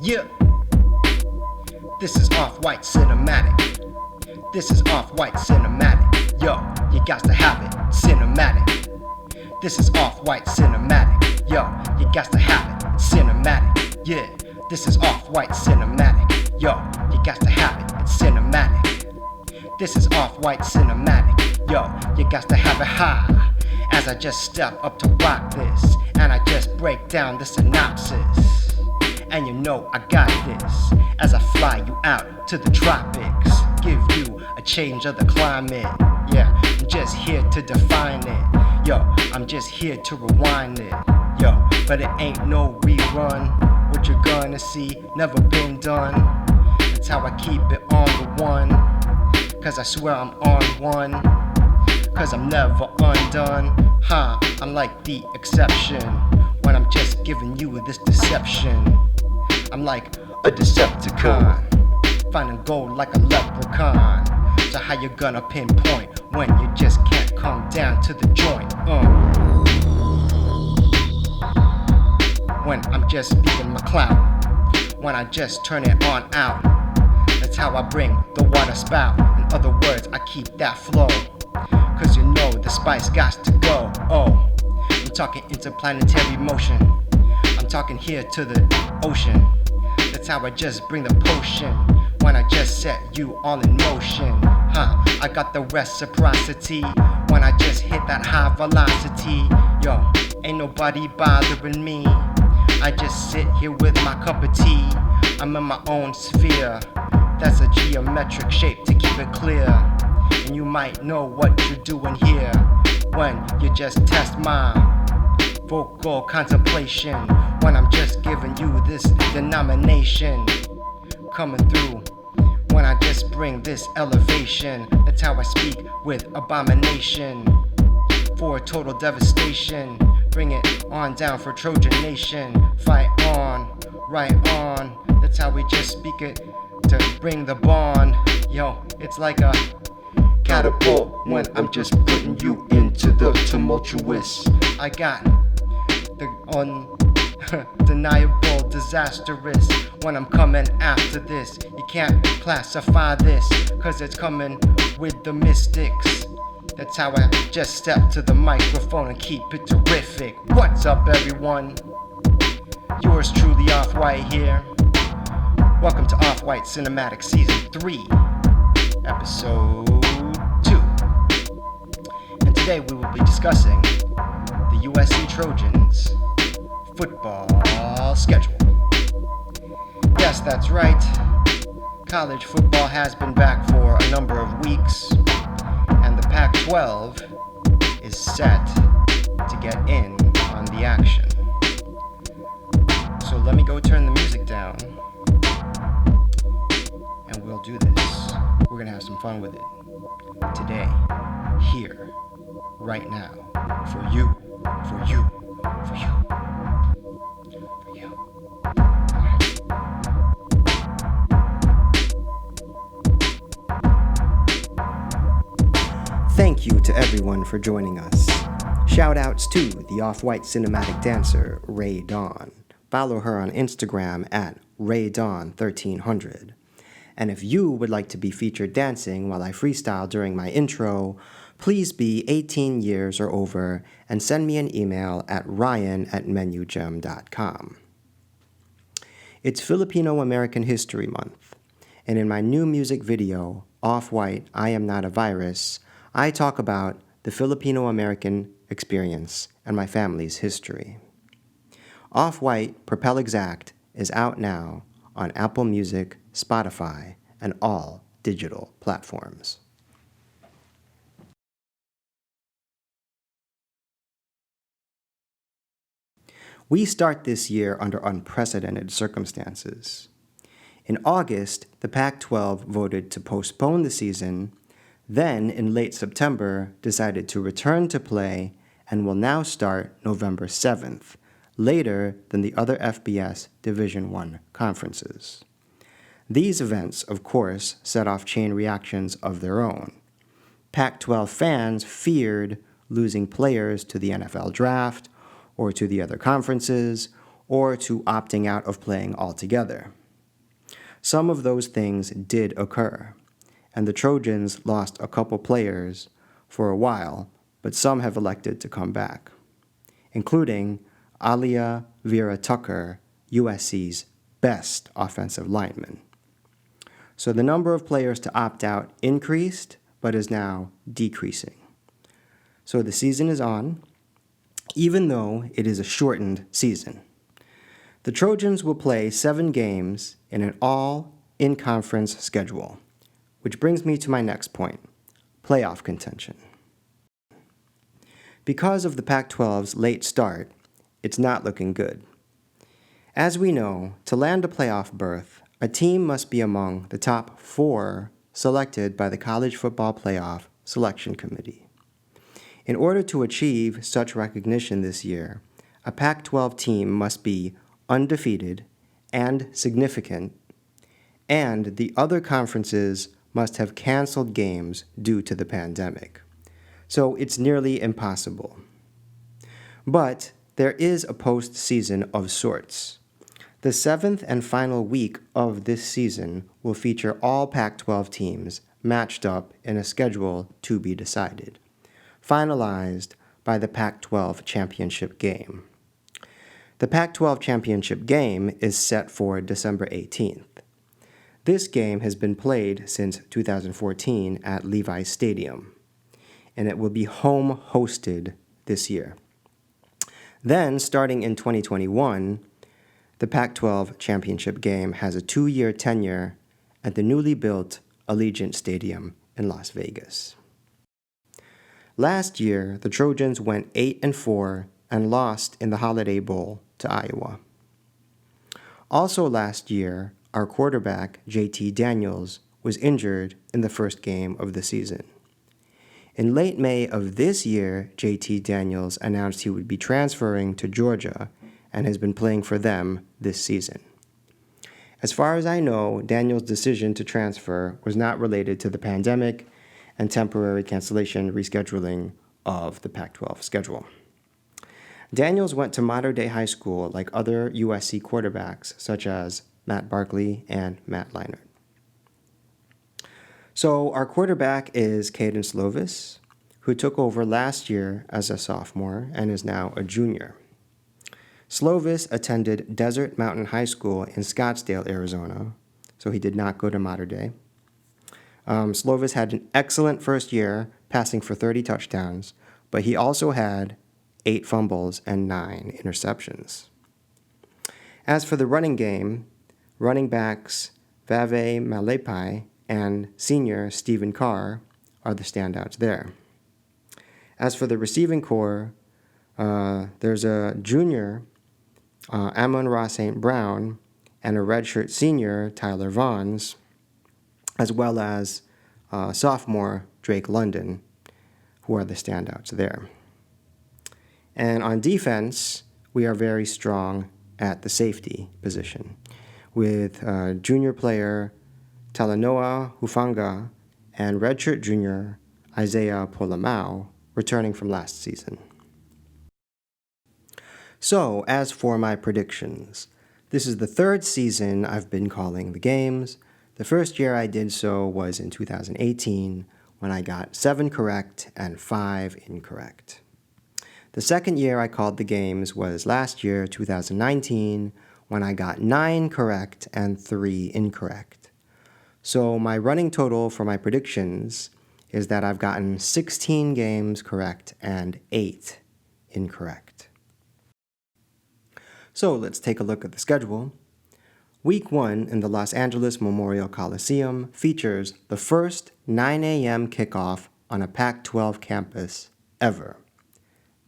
Yeah, this is Offwhyte Cinematic. This is Offwhyte Cinematic. Yo, you got to have it, cinematic. This is Offwhyte Cinematic. Yo, you got to have it, cinematic. Yeah, this is Offwhyte Cinematic. Yo, you got to have it, it's cinematic. This is Offwhyte Cinematic. Yo, you got to have it high. As I just step up to rock this, and I just break down the synopsis. And you know I got this, as I fly you out to the tropics, give you a change of the climate. Yeah, I'm just here to define it. Yo, I'm just here to rewind it. Yo, but it ain't no rerun. What you're gonna see, never been done. That's how I keep it on the one. Cause I swear I'm on one. Cause I'm never undone. I'm like the exception. When I'm just giving you this deception. I'm like a Decepticon, finding gold like a leprechaun. So how you gonna pinpoint when you just can't come down to the joint? When I'm just speaking my clout, when I just turn it on out. That's how I bring the water spout. In other words, I keep that flow. Cause you know the spice got to go. I'm talking interplanetary motion. I'm talking here to the ocean. That's how I just bring the potion. When I just set you all in motion. I got the reciprocity. When I just hit that high velocity. Yo, ain't nobody bothering me. I just sit here with my cup of tea. I'm in my own sphere. That's a geometric shape to keep it clear. And you might know what you're doing here when you just test my vocal contemplation. When I'm just giving you this denomination coming through. When I just bring this elevation. That's how I speak with abomination. For total devastation. Bring it on down for Trojan Nation. Fight on, right on. That's how we just speak it to bring the bond. Yo, it's like a catapult when I'm just putting you into the tumultuous. I got the undeniable disastrous when I'm coming after this. You can't classify this, cause it's coming with the mystics. That's how I just step to the microphone and keep it terrific. What's up, everyone? Yours truly, Offwhyte here. Welcome to Offwhyte Cinematic Season 3, Episode 2. And today we will be discussing the USC Trojans football schedule. Yes, that's right. College football has been back for a number of weeks, and the Pac-12 is set to get in on the action. So let me go turn the music down, and we'll do this. We're gonna have some fun with it. Today, here, right now, for you, for you, for you, for you. Thank you to everyone for joining us. Shoutouts to the Offwhyte cinematic dancer, Ray Dawn. Follow her on Instagram at RayDawn1300. And if you would like to be featured dancing while I freestyle during my intro, please be 18 years or over and send me an email at ryan@menugem.com. It's Filipino American History Month, and in my new music video, Offwhyte, I Am Not a Virus, I talk about the Filipino American experience and my family's history. Offwhyte Propel Exact is out now on Apple Music, Spotify, and all digital platforms. We start this year under unprecedented circumstances. In August, the Pac-12 voted to postpone the season, then in late September decided to return to play and will now start November 7th, later than the other FBS Division I conferences. These events, of course, set off chain reactions of their own. Pac-12 fans feared losing players to the NFL draft, or to the other conferences, or to opting out of playing altogether. Some of those things did occur, and the Trojans lost a couple players for a while, but some have elected to come back, including Alia Vera Tucker, USC's best offensive lineman. So the number of players to opt out increased, but is now decreasing. So the season is on, even though it is a shortened season. The Trojans will play 7 games in an all-in-conference schedule, which brings me to my next point, playoff contention. Because of the Pac-12's late start, it's not looking good. As we know, to land a playoff berth, a team must be among the top 4 selected by the College Football Playoff Selection Committee. In order to achieve such recognition this year, a Pac-12 team must be undefeated and significant, and the other conferences must have canceled games due to the pandemic. So it's nearly impossible. But there is a postseason of sorts. The 7th and final week of this season will feature all Pac-12 teams matched up in a schedule to be decided, finalized by the Pac-12 championship game. The Pac-12 championship game is set for December 18th. This game has been played since 2014 at Levi's Stadium, and it will be home hosted this year. Then, starting in 2021, the Pac-12 championship game has a 2-year tenure at the newly built Allegiant Stadium in Las Vegas. Last year, the Trojans went 8-4 and lost in the Holiday Bowl to Iowa. Also last year, our quarterback, JT Daniels, was injured in the first game of the season. In late May of this year, JT Daniels announced he would be transferring to Georgia and has been playing for them this season. As far as I know, Daniels' decision to transfer was not related to the pandemic and temporary cancellation rescheduling of the Pac-12 schedule. Daniels went to Mater Dei High School like other USC quarterbacks such as Matt Barkley and Matt Leinart. So our quarterback is Caden Slovis, who took over last year as a sophomore and is now a junior. Slovis attended Desert Mountain High School in Scottsdale, Arizona, so he did not go to Mater Dei. Slovis had an excellent first year, passing for 30 touchdowns, but he also had 8 fumbles and 9 interceptions. As for the running game, running backs Vave Malepai and senior Stephen Carr are the standouts there. As for the receiving corps, there's a junior, Amon-Ra St. Brown, and a redshirt senior, Tyler Vaughns, as well as sophomore Drake London, who are the standouts there. And on defense, we are very strong at the safety position, with junior player Talanoa Hufanga and redshirt junior Isaiah Polamau returning from last season. So, as for my predictions, this is the 3rd season I've been calling the games. The first year I did so was in 2018, when I got 7 correct and 5 incorrect. The second year I called the games was last year, 2019, when I got 9 correct and 3 incorrect. So my running total for my predictions is that I've gotten 16 games correct and 8 incorrect. So let's take a look at the schedule. Week 1 in the Los Angeles Memorial Coliseum features the first 9 a.m. kickoff on a Pac-12 campus ever.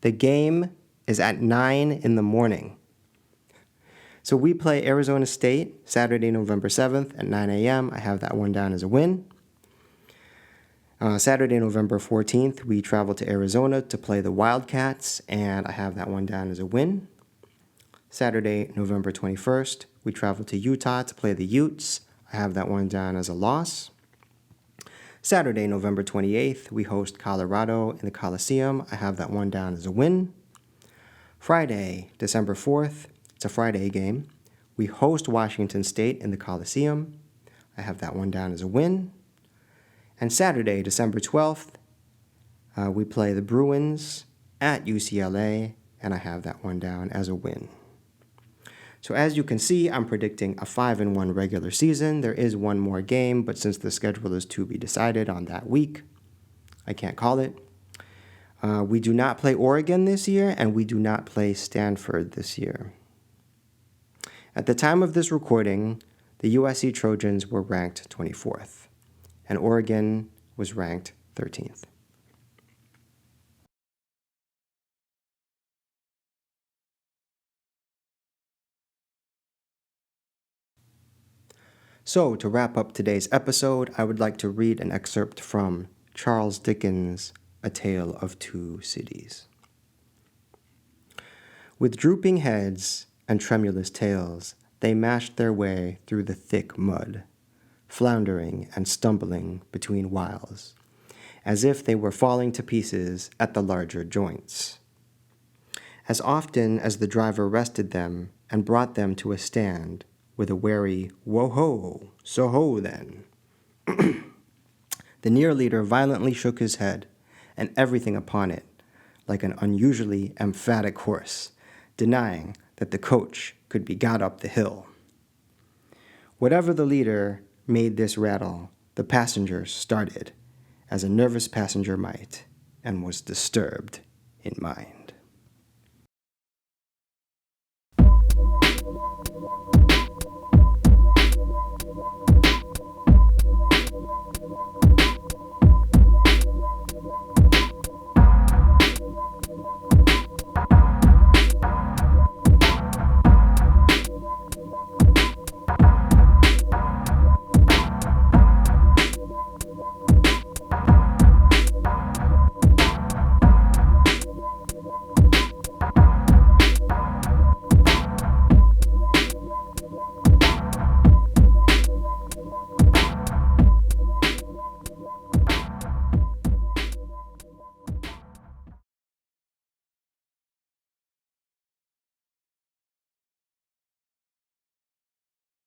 The game is at 9 in the morning. So we play Arizona State Saturday, November 7th at 9 a.m. I have that one down as a win. Saturday, November 14th, we travel to Arizona to play the Wildcats, and I have that one down as a win. Saturday, November 21st, we travel to Utah to play the Utes. I have that one down as a loss. Saturday, November 28th, we host Colorado in the Coliseum. I have that one down as a win. Friday, December 4th, it's a Friday game. We host Washington State in the Coliseum. I have that one down as a win. And Saturday, December 12th, we play the Bruins at UCLA, and I have that one down as a win. So as you can see, I'm predicting a 5-1 regular season. There is one more game, but since the schedule is to be decided on that week, I can't call it. We do not play Oregon this year, and we do not play Stanford this year. At the time of this recording, the USC Trojans were ranked 24th, and Oregon was ranked 13th. So, to wrap up today's episode, I would like to read an excerpt from Charles Dickens' A Tale of Two Cities. With drooping heads and tremulous tails, they mashed their way through the thick mud, floundering and stumbling between whiles, as if they were falling to pieces at the larger joints. As often as the driver rested them and brought them to a stand with a wary "Whoa-ho, so-ho then," the near leader violently shook his head and everything upon it, like an unusually emphatic horse, denying that the coach could be got up the hill. Whatever the leader made this rattle, the passengers started, as a nervous passenger might, and was disturbed in mind.